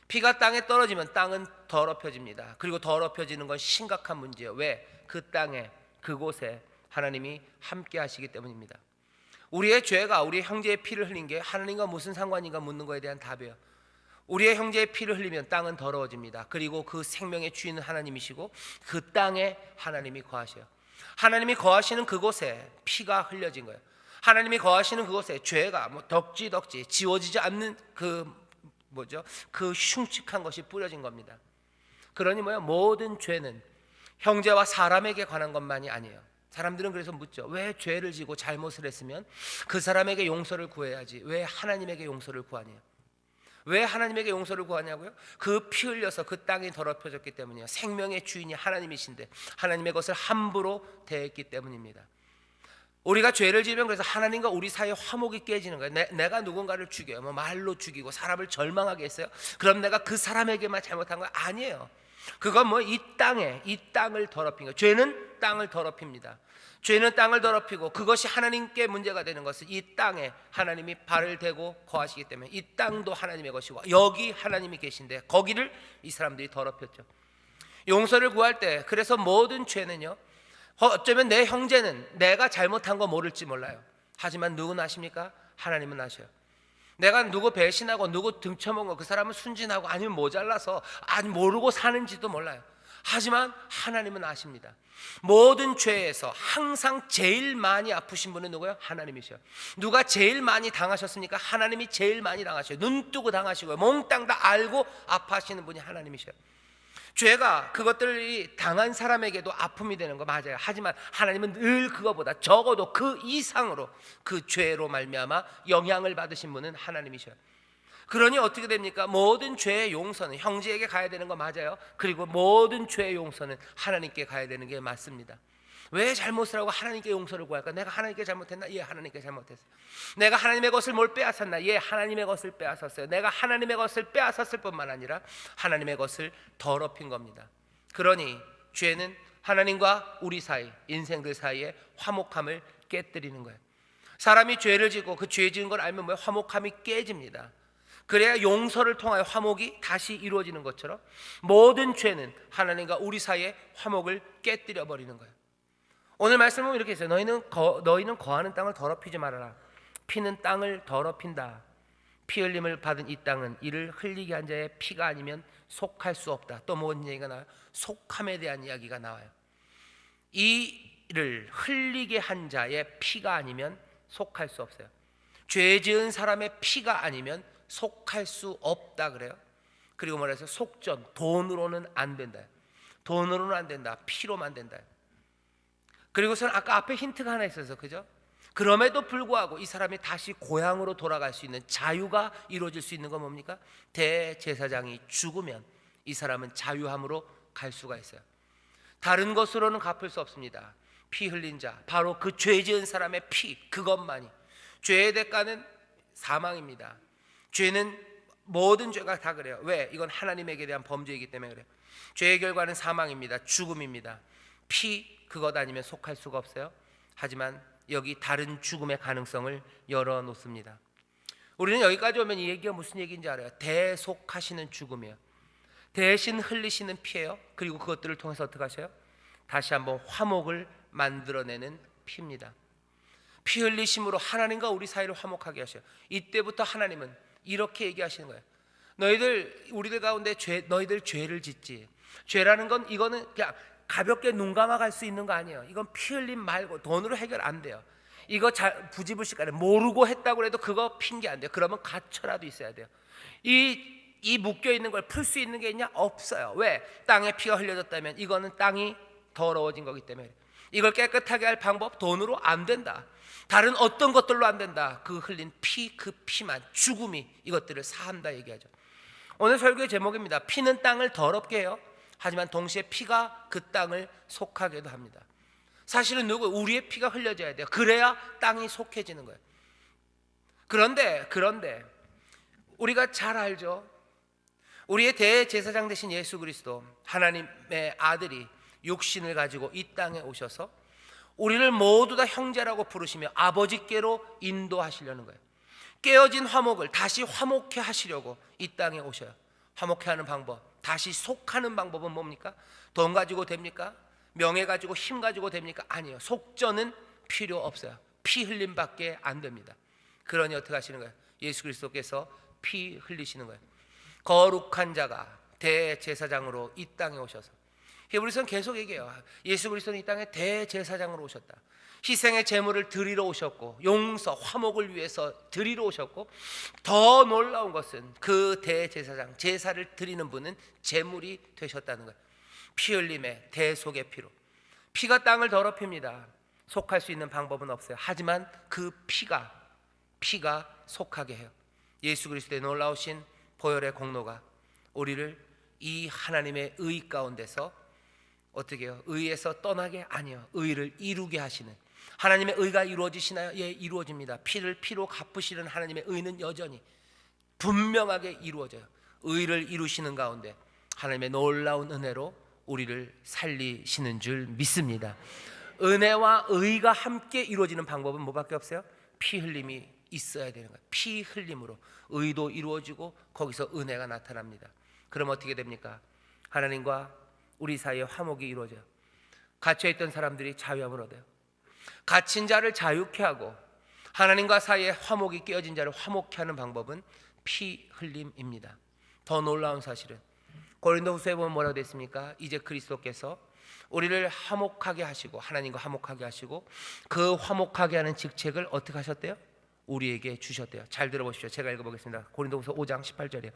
피가 땅에 떨어지면 땅은 더럽혀집니다. 그리고 더럽혀지는 건 심각한 문제예요. 왜? 그 땅에, 그곳에 하나님이 함께 하시기 때문입니다. 우리의 죄가 우리의 형제의 피를 흘린 게 하나님과 무슨 상관인가 묻는 거에 대한 답이에요. 우리의 형제의 피를 흘리면 땅은 더러워집니다. 그리고 그 생명의 주인은 하나님이시고 그 땅에 하나님이 거하셔요. 하나님이 거하시는 그곳에 피가 흘려진 거예요. 하나님이 거하시는 그곳에 죄가 덕지덕지 지워지지 않는 그 흉측한 것이 뿌려진 겁니다. 그러니 모든 죄는 형제와 사람에게 관한 것만이 아니에요. 사람들은 그래서 묻죠. 왜 죄를 지고 잘못을 했으면 그 사람에게 용서를 구해야지 왜 하나님에게 용서를 구하냐? 왜 하나님에게 용서를 구하냐고요? 그 피 흘려서 그 땅이 더럽혀졌기 때문이에요. 생명의 주인이 하나님이신데 하나님의 것을 함부로 대했기 때문입니다. 우리가 죄를 지으면 그래서 하나님과 우리 사이에 화목이 깨지는 거예요. 내가 누군가를 죽여요. 말로 죽이고 사람을 절망하게 했어요. 그럼 내가 그 사람에게만 잘못한 거 아니에요. 그건 이 땅을 더럽힌 거예요. 죄는 땅을 더럽힙니다. 죄는 땅을 더럽히고 그것이 하나님께 문제가 되는 것은 이 땅에 하나님이 발을 대고 거하시기 때문에 이 땅도 하나님의 것이고 여기 하나님이 계신데 거기를 이 사람들이 더럽혔죠. 용서를 구할 때 그래서 모든 죄는요, 어쩌면 내 형제는 내가 잘못한 거 모를지 몰라요. 하지만 누구는 아십니까? 하나님은 아셔요. 내가 누구 배신하고 누구 등쳐먹은 거 그 사람은 순진하고 아니면 모자라서 모르고 사는지도 몰라요. 하지만 하나님은 아십니다. 모든 죄에서 항상 제일 많이 아프신 분은 누구예요? 하나님이셔요. 누가 제일 많이 당하셨습니까? 하나님이 제일 많이 당하셔요. 눈 뜨고 당하시고요. 몽땅 다 알고 아파하시는 분이 하나님이셔요. 죄가 그것들이 당한 사람에게도 아픔이 되는 거 맞아요. 하지만 하나님은 늘 그거보다 적어도 그 이상으로 그 죄로 말미암아 영향을 받으신 분은 하나님이셔요. 그러니 어떻게 됩니까? 모든 죄의 용서는 형제에게 가야 되는 거 맞아요. 그리고 모든 죄의 용서는 하나님께 가야 되는 게 맞습니다. 왜 잘못을 하고 하나님께 용서를 구할까? 내가 하나님께 잘못했나? 예, 하나님께 잘못했어요. 내가 하나님의 것을 뭘 빼앗았나? 예, 하나님의 것을 빼앗았어요. 내가 하나님의 것을 빼앗았을 뿐만 아니라 하나님의 것을 더럽힌 겁니다. 그러니 죄는 하나님과 우리 사이, 인생들 사이에 화목함을 깨뜨리는 거예요. 사람이 죄를 지고 그 죄 지은 걸 알면 화목함이 깨집니다. 그래야 용서를 통하여 화목이 다시 이루어지는 것처럼 모든 죄는 하나님과 우리 사이에 화목을 깨뜨려 버리는 거예요. 오늘 말씀은 이렇게 했어요. 너희는 거하는 땅을 더럽히지 말아라. 피는 땅을 더럽힌다. 피 흘림을 받은 이 땅은 이를 흘리게 한 자의 피가 아니면 속할 수 없다. 또 뭔 얘기가 나와요? 속함에 대한 이야기가 나와요. 이를 흘리게 한 자의 피가 아니면 속할 수 없어요. 죄 지은 사람의 피가 아니면 속할 수 없다 그래요. 그리고 말해서 속전, 돈으로는 안 된다. 돈으로는 안 된다. 피로만 된다. 그리고서는 아까 앞에 힌트가 하나 있어서, 그죠? 그럼에도 불구하고 이 사람이 다시 고향으로 돌아갈 수 있는 자유가 이루어질 수 있는 건 뭡니까? 대제사장이 죽으면 이 사람은 자유함으로 갈 수가 있어요. 다른 것으로는 갚을 수 없습니다. 피 흘린 자, 바로 그 죄 지은 사람의 피, 그것만이. 죄의 대가는 사망입니다. 죄는 모든 죄가 다 그래요. 왜? 이건 하나님에게 대한 범죄이기 때문에 그래요. 죄의 결과는 사망입니다. 죽음입니다. 피, 그것 아니면 속할 수가 없어요. 하지만 여기 다른 죽음의 가능성을 열어놓습니다. 우리는 여기까지 오면 이 얘기가 무슨 얘기인지 알아요. 대속하시는 죽음이에요. 대신 흘리시는 피예요. 그리고 그것들을 통해서 어떻게 하셔요? 다시 한번 화목을 만들어내는 피입니다. 피 흘리심으로 하나님과 우리 사이를 화목하게 하셔요. 이때부터 하나님은 이렇게 얘기하시는 거예요. 우리들 가운데 너희들 죄를 짓지. 죄라는 건 이거는 그냥 가볍게 눈 감아 갈 수 있는 거 아니에요. 이건 피 흘림 말고 돈으로 해결 안 돼요. 이거 부지불식간에 모르고 했다고 해도 그거 핑계 안 돼요. 그러면 갇혀라도 있어야 돼요. 이 묶여 있는 걸 풀 수 있는 게 있냐? 없어요. 왜? 땅에 피가 흘려졌다면 이거는 땅이 더러워진 거기 때문에. 이걸 깨끗하게 할 방법 돈으로 안 된다. 다른 어떤 것들로 안 된다. 그 흘린 피, 그 피만, 죽음이 이것들을 사한다 얘기하죠. 오늘 설교의 제목입니다. 피는 땅을 더럽게 해요. 하지만 동시에 피가 그 땅을 속하게도 합니다. 사실은 우리의 피가 흘려져야 돼요. 그래야 땅이 속해지는 거예요. 그런데 우리가 잘 알죠. 우리의 대제사장 되신 예수 그리스도, 하나님의 아들이 육신을 가지고 이 땅에 오셔서 우리를 모두 다 형제라고 부르시며 아버지께로 인도하시려는 거예요. 깨어진 화목을 다시 화목해 하시려고 이 땅에 오셔요. 화목해 하는 방법, 다시 속하는 방법은 뭡니까? 돈 가지고 됩니까? 명예 가지고 힘 가지고 됩니까? 아니요. 속전은 필요 없어요. 피 흘림밖에 안 됩니다. 그러니 어떻게 하시는 거예요? 예수 그리스도께서 피 흘리시는 거예요. 거룩한 자가 대제사장으로 이 땅에 오셔서, 히브리서는 계속 얘기해요. 예수 그리스도는 이 땅에 대제사장으로 오셨다. 희생의 제물을 드리러 오셨고, 용서, 화목을 위해서 드리러 오셨고, 더 놀라운 것은 그 대제사장, 제사를 드리는 분은 제물이 되셨다는 거예요. 피 흘림의 대속의 피로. 피가 땅을 더럽힙니다. 속할 수 있는 방법은 없어요. 하지만 그 피가 속하게 해요. 예수 그리스도의 놀라우신 보혈의 공로가 우리를 이 하나님의 의 가운데서 어떻게 해요? 의에서 떠나게? 아니요. 의를 이루게 하시는, 하나님의 의가 이루어지시나요? 예, 이루어집니다. 피를 피로 갚으시는 하나님의 의는 여전히 분명하게 이루어져요. 의를 이루시는 가운데 하나님의 놀라운 은혜로 우리를 살리시는 줄 믿습니다. 은혜와 의가 함께 이루어지는 방법은 뭐밖에 없어요? 피 흘림이 있어야 되는 거예요. 피 흘림으로 의도 이루어지고 거기서 은혜가 나타납니다. 그럼 어떻게 됩니까? 하나님과 우리 사이에 화목이 이루어져요. 갇혀있던 사람들이 자유함을 얻어요. 갇힌 자를 자유케 하고 하나님과 사이에 화목이 깨어진 자를 화목케 하는 방법은 피 흘림입니다. 더 놀라운 사실은 고린도후서에 보면 뭐라고 됐습니까? 이제 그리스도께서 우리를 화목하게 하시고, 하나님과 화목하게 하시고, 그 화목하게 하는 직책을 어떻게 하셨대요? 우리에게 주셨대요. 잘 들어보십시오. 제가 읽어보겠습니다. 고린도후서 5장 18절이에요.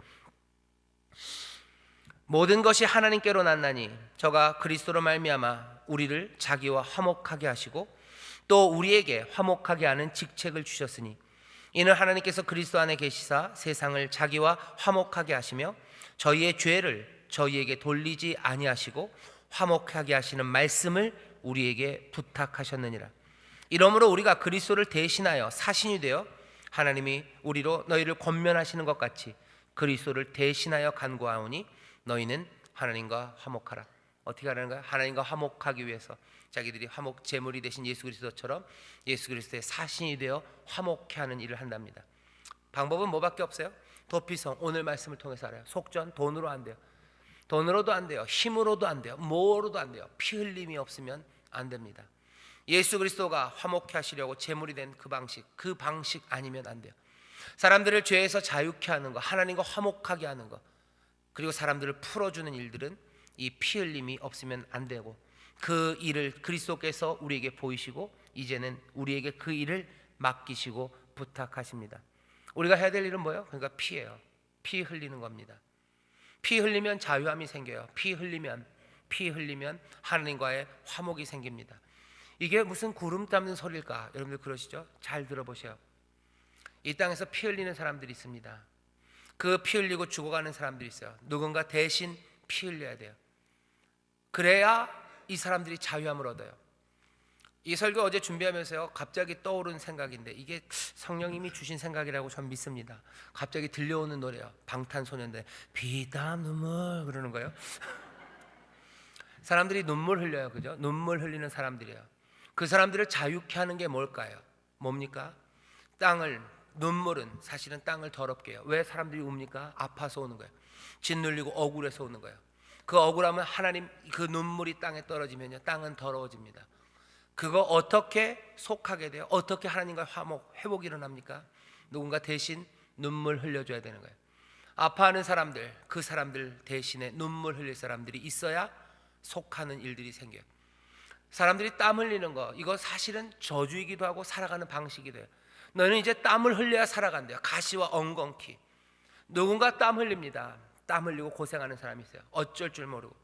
모든 것이 하나님께로 났나니 저가 그리스도로 말미암아 우리를 자기와 화목하게 하시고 또 우리에게 화목하게 하는 직책을 주셨으니 이는 하나님께서 그리스도 안에 계시사 세상을 자기와 화목하게 하시며 저희의 죄를 저희에게 돌리지 아니하시고 화목하게 하시는 말씀을 우리에게 부탁하셨느니라. 이러므로 우리가 그리스도를 대신하여 사신이 되어 하나님이 우리로 너희를 권면하시는 것 같이 그리스도를 대신하여 간구하오니 너희는 하나님과 화목하라. 어떻게 하라는 거야? 하나님과 화목하기 위해서 자기들이 화목 제물이 되신 예수 그리스도처럼 예수 그리스도의 사신이 되어 화목케 하는 일을 한답니다. 방법은 뭐밖에 없어요? 도피성, 오늘 말씀을 통해서 알아요. 속전, 돈으로 안 돼요. 돈으로도 안 돼요. 힘으로도 안 돼요. 뭐로도 안 돼요. 피 흘림이 없으면 안 됩니다. 예수 그리스도가 화목케 하시려고 제물이 된 그 방식 아니면 안 돼요. 사람들을 죄에서 자유케 하는 거, 하나님과 화목하게 하는 거, 그리고 사람들을 풀어주는 일들은 이 피 흘림이 없으면 안 되고, 그 일을 그리스도께서 우리에게 보이시고 이제는 우리에게 그 일을 맡기시고 부탁하십니다. 우리가 해야 될 일은 뭐예요? 그러니까 피예요. 피 흘리는 겁니다. 피 흘리면 자유함이 생겨요. 피 흘리면 하나님과의 화목이 생깁니다. 이게 무슨 구름 담는 소리일까? 여러분들 그러시죠? 잘 들어보세요. 이 땅에서 피 흘리는 사람들이 있습니다. 그 피 흘리고 죽어가는 사람들이 있어요. 누군가 대신 피 흘려야 돼요. 그래야 이 사람들이 자유함을 얻어요. 이 설교 어제 준비하면서요, 갑자기 떠오른 생각인데 이게 성령님이 주신 생각이라고 전 믿습니다. 갑자기 들려오는 노래요. 방탄소년단 피땀 눈물 그러는 거예요. 사람들이 눈물 흘려요, 그죠? 눈물 흘리는 사람들이에요. 그 사람들을 자유케 하는 게 뭘까요? 뭡니까? 눈물은 사실은 땅을 더럽게 해요. 왜 사람들이 웁니까? 아파서 오는 거예요. 짓눌리고 억울해서 오는 거예요. 그 억울함은 하나님, 그 눈물이 땅에 떨어지면요, 땅은 더러워집니다. 그거 어떻게 속하게 돼요? 어떻게 하나님과 화목, 회복이 일어납니까? 누군가 대신 눈물 흘려줘야 되는 거예요. 아파하는 사람들, 그 사람들 대신에 눈물 흘릴 사람들이 있어야 속하는 일들이 생겨요. 사람들이 땀 흘리는 거, 이거 사실은 저주이기도 하고 살아가는 방식이기도 해요. 너는 이제 땀을 흘려야 살아간대요. 가시와 엉겅퀴. 누군가 땀 흘립니다. 땀 흘리고 고생하는 사람이 있어요. 어쩔 줄 모르고.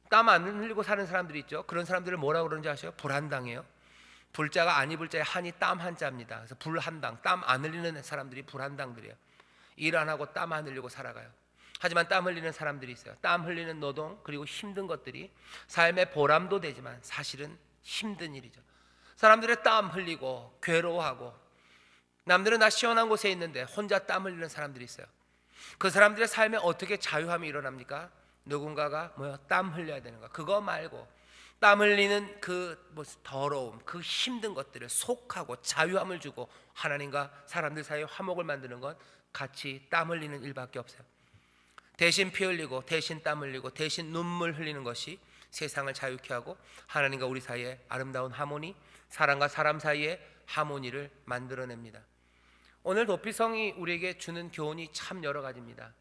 땀 안 흘리고 사는 사람들이 있죠. 그런 사람들을 뭐라고 그러는지 아세요? 불한당이에요. 불자가 아니 불자의 한이 땀 한자입니다. 그래서 불한당, 땀 안 흘리는 사람들이 불한당들이에요. 일 안 하고 땀 안 흘리고 살아가요. 하지만 땀 흘리는 사람들이 있어요. 땀 흘리는 노동 그리고 힘든 것들이 삶의 보람도 되지만 사실은 힘든 일이죠. 사람들의 땀 흘리고 괴로워하고, 남들은 다 시원한 곳에 있는데 혼자 땀 흘리는 사람들이 있어요. 그 사람들의 삶에 어떻게 자유함이 일어납니까? 누군가가 땀 흘려야 되는 거. 그거 말고 땀 흘리는 그 더러움, 그 힘든 것들을 속하고 자유함을 주고 하나님과 사람들 사이에 화목을 만드는 건 같이 땀 흘리는 일밖에 없어요. 대신 피 흘리고 대신 땀 흘리고 대신 눈물 흘리는 것이 세상을 자유케 하고 하나님과 우리 사이에 아름다운 하모니, 사람과 사람 사이에 하모니를 만들어냅니다. 오늘 도피성이 우리에게 주는 교훈이 참 여러 가지입니다.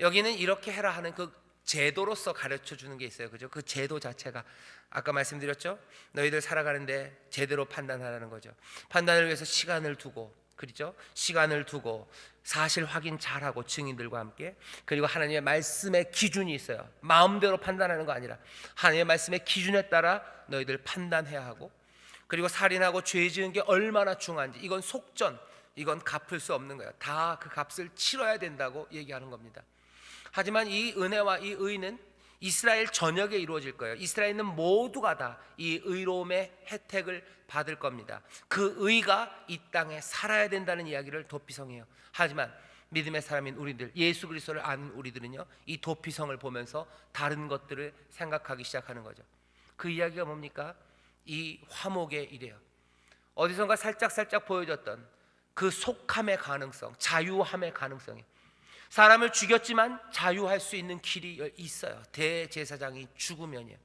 여기는 이렇게 해라 하는 그 제도로서 가르쳐 주는 게 있어요. 그죠? 그 제도 자체가 아까 말씀드렸죠? 너희들 살아가는데 제대로 판단하라는 거죠. 판단을 위해서 시간을 두고, 그렇죠? 시간을 두고 사실 확인 잘하고 증인들과 함께, 그리고 하나님의 말씀의 기준이 있어요. 마음대로 판단하는 거 아니라 하나님의 말씀의 기준에 따라 너희들 판단해야 하고, 그리고 살인하고 죄 지은 게 얼마나 중요한지, 이건 속전, 이건 갚을 수 없는 거예요. 다 그 값을 치러야 된다고 얘기하는 겁니다. 하지만 이 은혜와 이 의는 이스라엘 전역에 이루어질 거예요. 이스라엘 있는 모두가 다 이 의로움의 혜택을 받을 겁니다. 그 의가 이 땅에 살아야 된다는 이야기를 도피성이에요. 하지만 믿음의 사람인 우리들, 예수 그리스도를 아는 우리들은요, 이 도피성을 보면서 다른 것들을 생각하기 시작하는 거죠. 그 이야기가 뭡니까? 이 화목의 일이에요. 어디선가 살짝 보여졌던 그 속함의 가능성, 자유함의 가능성이, 사람을 죽였지만 자유할 수 있는 길이 있어요. 대제사장이 죽으면요,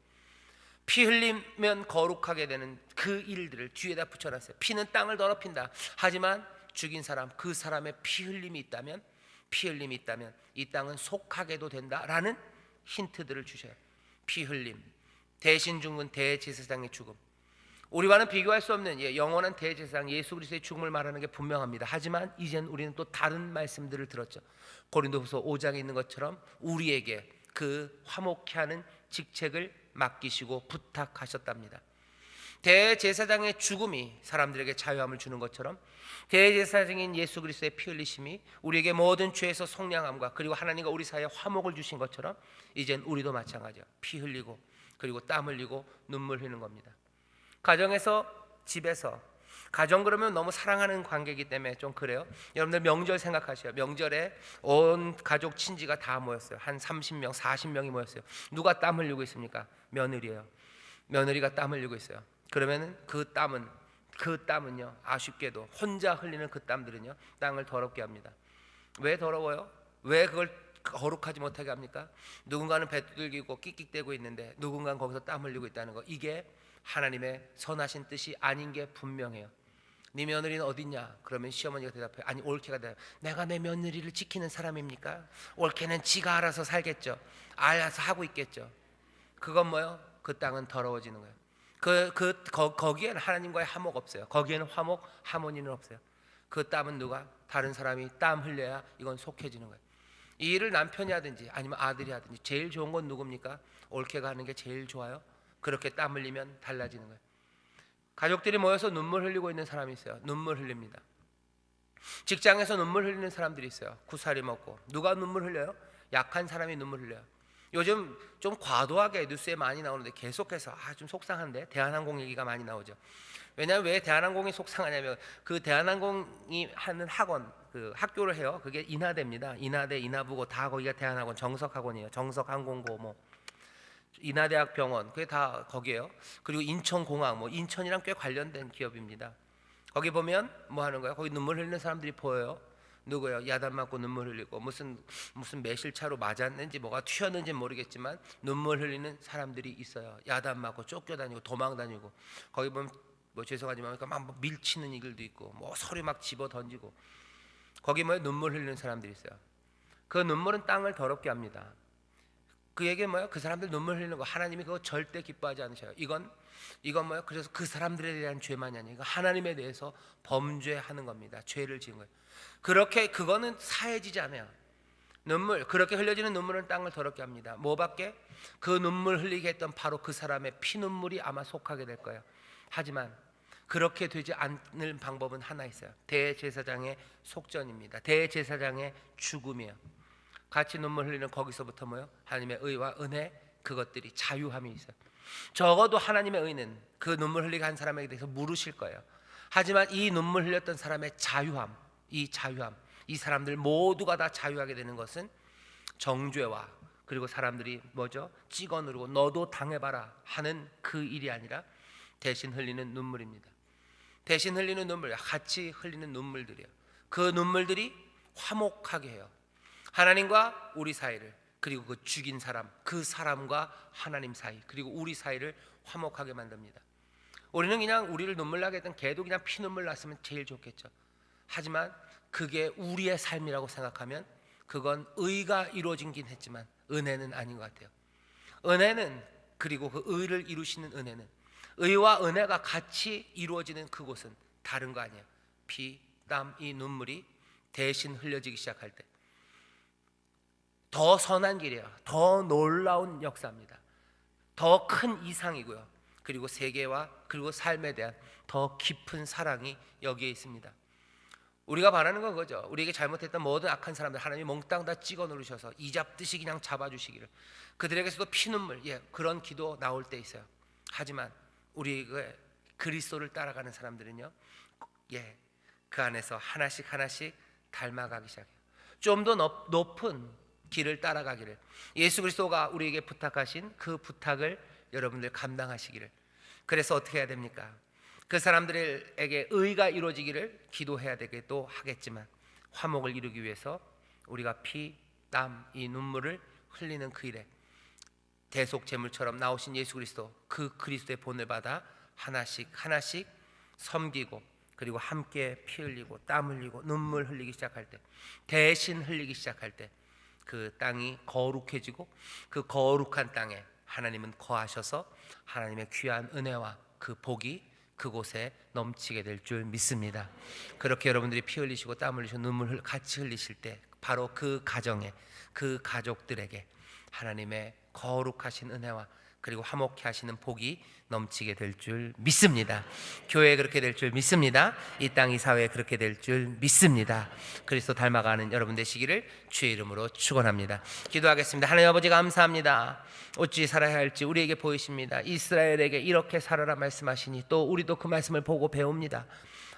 피 흘리면 거룩하게 되는 그 일들을 뒤에다 붙여놨어요. 피는 땅을 더럽힌다. 하지만 죽인 사람, 그 사람의 피 흘림이 있다면 이 땅은 속하게도 된다라는 힌트들을 주셔요. 피 흘림, 대신 죽은 대제사장의 죽음, 우리와는 비교할 수 없는 영원한 대제사장 예수 그리스도의 죽음을 말하는 게 분명합니다. 하지만 이젠 우리는 또 다른 말씀들을 들었죠. 고린도후서 5장에 있는 것처럼 우리에게 그 화목케 하는 직책을 맡기시고 부탁하셨답니다. 대제사장의 죽음이 사람들에게 자유함을 주는 것처럼 대제사장인 예수 그리스도의 피 흘리심이 우리에게 모든 죄에서 속량함과 그리고 하나님과 우리 사이에 화목을 주신 것처럼 이젠 우리도 마찬가지예요. 피 흘리고 그리고 땀 흘리고 눈물 흘리는 겁니다. 가정에서, 집에서, 가정 그러면 너무 사랑하는 관계이기 때문에 좀 그래요. 여러분들 명절 생각하셔요. 명절에 온 가족 친지가 다 모였어요. 한 30명, 40명이 모였어요. 누가 땀 흘리고 있습니까? 며느리예요. 며느리가 땀 흘리고 있어요. 그러면은 그 땀은요, 아쉽게도 혼자 흘리는 그 땀들은요, 땅을 더럽게 합니다. 왜 더러워요? 왜 그걸 거룩하지 못하게 합니까? 누군가는 배두들기고 끽끽대고 있는데 누군가는 거기서 땀 흘리고 있다는 거, 이게 하나님의 선하신 뜻이 아닌 게 분명해요. 네 며느리는 어딨냐? 그러면 시어머니가 대답해요. 아니, 올케가 대답해요. 내가 내 며느리를 지키는 사람입니까? 올케는 지가 알아서 살겠죠. 알아서 하고 있겠죠. 그건 뭐요? 그 땅은 더러워지는 거예요. 거기에는 하나님과의 화목 없어요. 거기에는 화목, 하모니는 없어요. 그 땀은 누가? 다른 사람이 땀 흘려야 이건 속해지는 거예요. 이 일을 남편이 하든지 아니면 아들이 하든지 제일 좋은 건 누굽니까? 옳게 가는 게 제일 좋아요. 그렇게 땀 흘리면 달라지는 거예요. 가족들이 모여서 눈물 흘리고 있는 사람이 있어요. 눈물 흘립니다. 직장에서 눈물 흘리는 사람들이 있어요. 구사리 먹고. 누가 눈물 흘려요? 약한 사람이 눈물 흘려요. 요즘 좀 과도하게 뉴스에 많이 나오는데 계속해서 좀 속상한데 대한항공 얘기가 많이 나오죠. 왜냐하면 왜 대한항공이 속상하냐면 그 대한항공이 하는 학원, 그 학교를 해요. 그게 인하대입니다. 인하대, 인하부고 다 거기가 대한학원 정석학원이에요. 정석항공고 뭐 인하대학병원 그게 다 거기에요. 그리고 인천공항 뭐 인천이랑 꽤 관련된 기업입니다. 거기 보면 뭐 하는 거예요? 거기 눈물 흘리는 사람들이 보여요. 누구예요? 야단 맞고 눈물 흘리고 무슨 매실차로 맞았는지 뭐가 튀었는지 모르겠지만 눈물 흘리는 사람들이 있어요. 야단 맞고 쫓겨다니고 도망다니고 거기 보면 뭐 죄송하지만 막 밀치는 이들도 있고 뭐 서류 막 집어 던지고 거기 뭐 눈물 흘리는 사람들이 있어요. 그 눈물은 땅을 더럽게 합니다. 그 얘기는 뭐예요? 그 사람들 눈물 흘리는 거 하나님이 그거 절대 기뻐하지 않으셔요. 이건 뭐예요? 그래서 그 사람들에 대한 죄만이 아니에요. 하나님에 대해서 범죄하는 겁니다. 죄를 지은 거예요. 그렇게 그거는 사해지지 않아요. 눈물 그렇게 흘려지는 눈물은 땅을 더럽게 합니다. 뭐밖에? 그 눈물 흘리게 했던 바로 그 사람의 피눈물이 아마 속하게 될 거예요. 하지만 그렇게 되지 않는 방법은 하나 있어요. 대제사장의 속전입니다. 대제사장의 죽음이에요. 같이 눈물 흘리는 거기서부터 뭐요? 하나님의 의와 은혜 그것들이 자유함이 있어요. 적어도 하나님의 의는 그 눈물 흘리게 한 사람에게 대해서 물으실 거예요. 하지만 이 눈물 흘렸던 사람의 자유함, 이 자유함, 이 사람들 모두가 다 자유하게 되는 것은 정죄와 그리고 사람들이 뭐죠? 찍어 누르고 너도 당해봐라 하는 그 일이 아니라 대신 흘리는 눈물입니다. 대신 흘리는 눈물, 같이 흘리는 눈물들이에요. 그 눈물들이 화목하게 해요. 하나님과 우리 사이를, 그리고 그 죽인 사람, 그 사람과 하나님 사이, 그리고 우리 사이를 화목하게 만듭니다. 우리는 그냥 우리를 눈물 나게 했던 걔도 그냥 피눈물 났으면 제일 좋겠죠. 하지만 그게 우리의 삶이라고 생각하면 그건 의가 이루어진긴 했지만 은혜는 아닌 것 같아요. 은혜는, 그리고 그 의를 이루시는 은혜는, 의와 은혜가 같이 이루어지는 그곳은 다른 거 아니에요. 피, 땀, 이 눈물이 대신 흘려지기 시작할 때 더 선한 길이에요. 더 놀라운 역사입니다. 더 큰 이상이고요. 그리고 세계와 그리고 삶에 대한 더 깊은 사랑이 여기에 있습니다. 우리가 바라는 건 그거죠. 우리에게 잘못했던 모든 악한 사람들 하나님이 몽땅 다 찍어 누르셔서 이잡듯이 그냥 잡아주시기를, 그들에게서도 피눈물, 그런 기도 나올 때 있어요. 하지만 우리가 그리스도를 따라가는 사람들은요, 그 안에서 하나씩 하나씩 닮아가기 시작해요. 좀 더 높은 길을 따라가기를, 예수 그리스도가 우리에게 부탁하신 그 부탁을 여러분들 감당하시기를. 그래서 어떻게 해야 됩니까? 그 사람들에게 의가 이루어지기를 기도해야 되기도 하겠지만, 화목을 이루기 위해서 우리가 피, 땀, 이 눈물을 흘리는 그 일에 대속제물처럼 나오신 예수 그리스도, 그 그리스도의 본을 받아 하나씩 하나씩 섬기고, 그리고 함께 피 흘리고 땀 흘리고 눈물 흘리기 시작할 때, 대신 흘리기 시작할 때 그 땅이 거룩해지고, 그 거룩한 땅에 하나님은 거하셔서 하나님의 귀한 은혜와 그 복이 그곳에 넘치게 될 줄 믿습니다. 그렇게 여러분들이 피 흘리시고 땀 흘리시고 눈물 같이 흘리실 때 바로 그 가정에, 그 가족들에게 하나님의 거룩하신 은혜와 그리고 화목케 하시는 복이 넘치게 될 줄 믿습니다. 교회에 그렇게 될 줄 믿습니다. 이 땅, 이 사회에 그렇게 될 줄 믿습니다. 그리스도 닮아가는 여러분 되시기를 주의 이름으로 축원합니다. 기도하겠습니다. 하나님 아버지 감사합니다. 어찌 살아야 할지 우리에게 보이십니다. 이스라엘에게 이렇게 살아라 말씀하시니 또 우리도 그 말씀을 보고 배웁니다.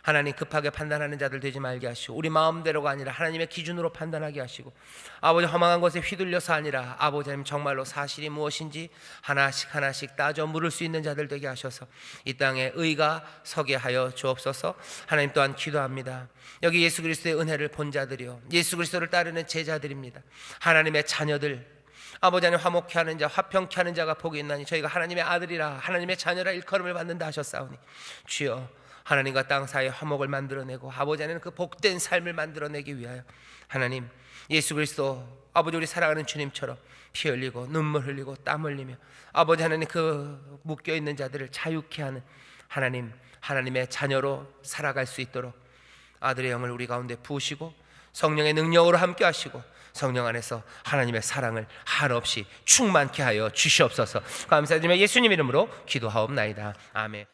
하나님, 급하게 판단하는 자들 되지 말게 하시고 우리 마음대로가 아니라 하나님의 기준으로 판단하게 하시고, 아버지 허망한 것에 휘둘려서 아니라 아버지 하나님 정말로 사실이 무엇인지 하나씩 하나씩 따져 물을 수 있는 자들 되게 하셔서 이 땅에 의가 서게 하여 주옵소서. 하나님 또한 기도합니다. 여기 예수 그리스도의 은혜를 본 자들이요, 예수 그리스도를 따르는 제자들입니다. 하나님의 자녀들, 아버지 하나님 화목케 하는 자, 화평케 하는 자가 복이 있나니 저희가 하나님의 아들이라 하나님의 자녀라 일컬음을 받는다 하셨사오니, 주여 하나님과 땅 사이에 화목을 만들어내고 아버지 하나님 그 복된 삶을 만들어내기 위하여 하나님, 예수 그리스도 아버지 우리 사랑하는 주님처럼 피 흘리고 눈물 흘리고 땀 흘리며 아버지 하나님 그 묶여있는 자들을 자유케 하는 하나님, 하나님의 자녀로 살아갈 수 있도록 아들의 영을 우리 가운데 부으시고 성령의 능력으로 함께 하시고 성령 안에서 하나님의 사랑을 한없이 충만케 하여 주시옵소서. 감사드리며 예수님 이름으로 기도하옵나이다. 아멘.